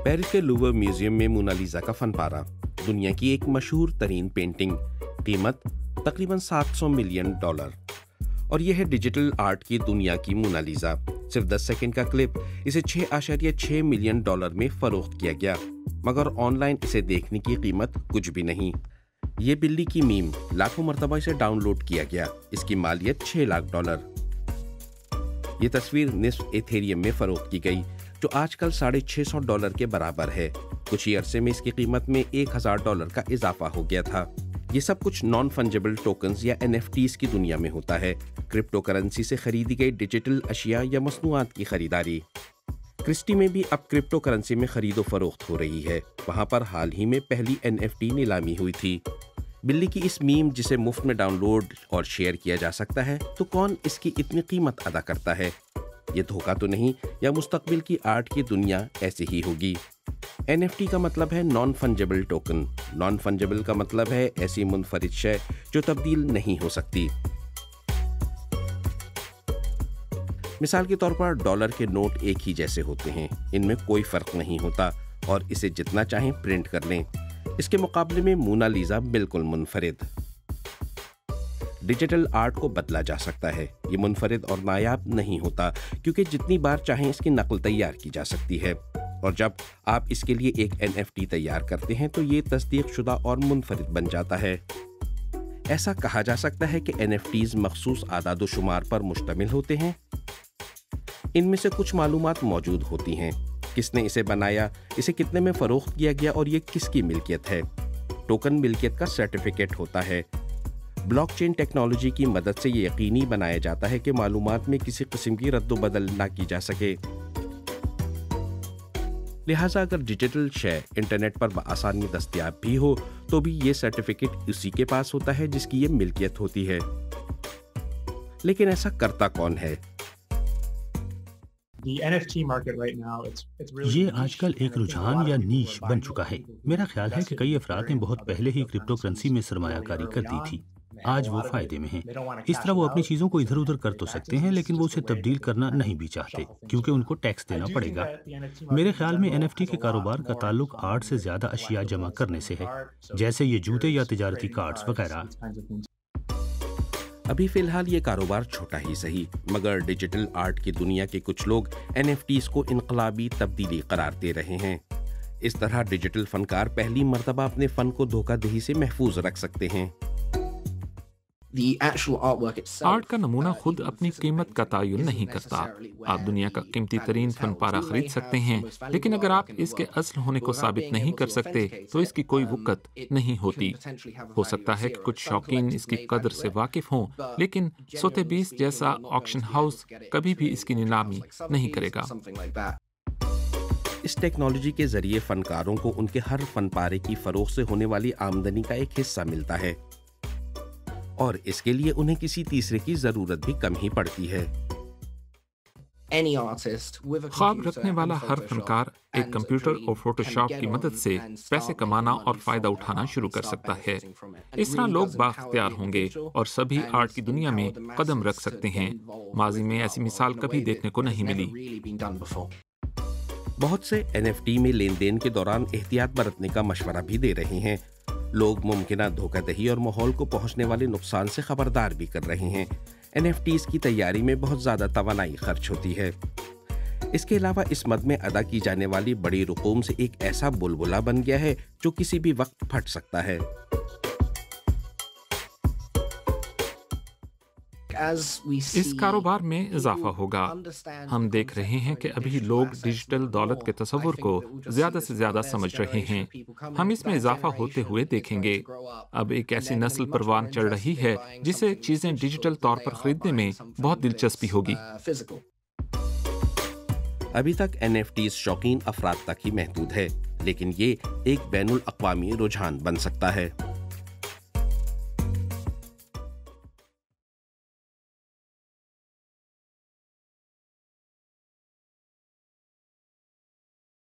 Paris के Louvre museum में Mona Lisa का फन पारा, दुनिया की एक मशहूर तरीन पेंटिंग, कीमत तकरीबन $700 मिलियन। और यह है डिजिटल आर्ट की दुनिया की मोनालिसा। सिर्फ 10 सेकंड का क्लिप, इसे $6.6 मिलियन में फरोख्त किया गया, मगर ऑनलाइन इसे देखने की कीमत कुछ भी नहीं। ये बिल्ली की मीम लाखों मरतबा इसे डाउनलोड किया गया, इसकी मालियत $6 लाख। ये तस्वीर निस्फ एथेरियम में फरोख्त की गई, जो आजकल $650 के बराबर है। कुछ ही अरसे में इसकी कीमत में $1000 का इजाफा हो गया था। ये सब कुछ नॉन फंजेबल टोकन्स या NFTs की दुनिया में होता है, क्रिप्टो करेंसी से खरीदी गई डिजिटल अशिया या मसनूआत की खरीदारी। क्रिस्टी में भी अब क्रिप्टो करेंसी में खरीदो फरोख्त हो रही है। वहाँ पर हाल ही में पहली NFT नीलामी हुई थी। बिल्ली की इस मीम जिसे मुफ्त में डाउनलोड और शेयर किया जा सकता है, तो कौन इसकी इतनी कीमत अदा करता है? ये धोखा तो नहीं, या मुस्तकबिल की आर्ट की दुनिया ऐसी ही होगी? NFT का मतलब है non fungible token. Non fungible का मतलब है ऐसी मुनफरिद शय जो तब्दील नहीं हो सकती। मिसाल के तौर पर डॉलर के नोट एक ही जैसे होते हैं, इनमें कोई फर्क नहीं होता और इसे जितना चाहें प्रिंट कर लें। इसके मुकाबले में मोनालिसा बिल्कुल मुनफरिद। डिजिटल आर्ट को बदला जा सकता है, ये मुनफरिद और नायाब नहीं होता, क्योंकि जितनी बार चाहें इसकी नकल तैयार की जा सकती है। और जब आप इसके लिए एक NFT तैयार करते हैं तो ये तस्दीक शुदा और मुनफरिद बन जाता है। ऐसा कहा जा सकता है कि NFTs मखसूस आदाद शुमार पर मुश्तमिल होते हैं। इनमें से कुछ मालूमात मौजूद होती हैं, किसने इसे बनाया, इसे कितने में फरोख्त किया गया और ये किसकी मिल्कियत है। टोकन मिल्कियत का सर्टिफिकेट होता है। ब्लॉकचेन टेक्नोलॉजी की मदद से ये यकीनी बनाया जाता है कि मालूमात में किसी किस्म की रद्द-बदल ना की जा सके। लिहाजा अगर डिजिटल शय इंटरनेट पर आसानी दस्तयाब भी हो, तो भी ये सर्टिफिकेट उसी के पास होता है जिसकी ये मिल्कियत होती है। लेकिन ऐसा करता कौन है? ये आजकल एक रुझान या नीश बन चुका है। मेरा ख्याल है कि कई अफराद ने बहुत पहले ही क्रिप्टो करेंसी में सरमायाकारी कर दी थी। आज वो फायदे में हैं। इस तरह वो अपनी चीज़ों को इधर उधर कर तो सकते हैं, लेकिन वो उसे तब्दील करना नहीं भी चाहते, क्योंकि उनको टैक्स देना पड़ेगा। मेरे ख्याल में NFT के कारोबार का ताल्लुक आर्ट से ज़्यादा अशिया जमा करने से है, जैसे ये जूते या तिजारती कार्ड्स वगैरह। अभी फिलहाल ये कारोबार छोटा ही सही, मगर डिजिटल आर्ट की दुनिया के कुछ लोग NFTs को इनकलाबी तब्दीली करार दे रहे हैं। इस तरह डिजिटल फनकार पहली मर्तबा अपने फन को धोखाधड़ी से महफूज रख सकते हैं। आर्ट का नमूना खुद अपनी कीमत का तयन नहीं करता। आप दुनिया का कीमती तरीन फन पारा खरीद सकते हैं, लेकिन अगर आप इसके असल होने को साबित नहीं कर सकते तो इसकी कोई वक़्त नहीं होती। हो सकता है कि कुछ शौकीन इसकी कदर से वाकिफ हों, लेकिन सोथेबीस जैसा ऑक्शन हाउस कभी भी इसकी नीलामी नहीं करेगा। इस टेक्नोलॉजी के जरिए फनकारों को उनके हर फन पारे की फरोख्त से होने वाली आमदनी का एक हिस्सा मिलता है, और इसके लिए उन्हें किसी तीसरे की जरूरत भी कम ही पड़ती है। ख्वाब रखने वाला हर फनकार एक कंप्यूटर और फोटोशॉप की मदद से पैसे कमाना और फायदा उठाना शुरू कर सकता है। इस तरह लोग बाख्तियार होंगे और सभी आर्ट की दुनिया में कदम रख सकते हैं। माजी में ऐसी मिसाल कभी देखने को नहीं मिली। बहुत से NFT में लेन देन के दौरान एहतियात बरतने का मशवरा भी दे रहे हैं। लोग मुमकिन धोखाधड़ी और माहौल को पहुंचने वाले नुकसान से खबरदार भी कर रहे हैं। NFTs की तैयारी में बहुत ज़्यादा तवानाई खर्च होती है। इसके अलावा इस मद में अदा की जाने वाली बड़ी रकूम से एक ऐसा बुलबुला बन गया है जो किसी भी वक्त फट सकता है। इस कारोबार में इजाफा होगा। हम देख रहे हैं कि अभी लोग डिजिटल दौलत के तस्वुर को ज्यादा से ज्यादा समझ रहे हैं। हम इसमें इजाफा होते हुए देखेंगे। अब एक ऐसी नस्ल परवान चढ़ रही है जिसे चीजें डिजिटल तौर पर खरीदने में बहुत दिलचस्पी होगी। अभी तक NFTs शौकीन अफराद तक ही महदूद है, लेकिन ये एक बैनुल अक़वामी रुझान बन सकता है।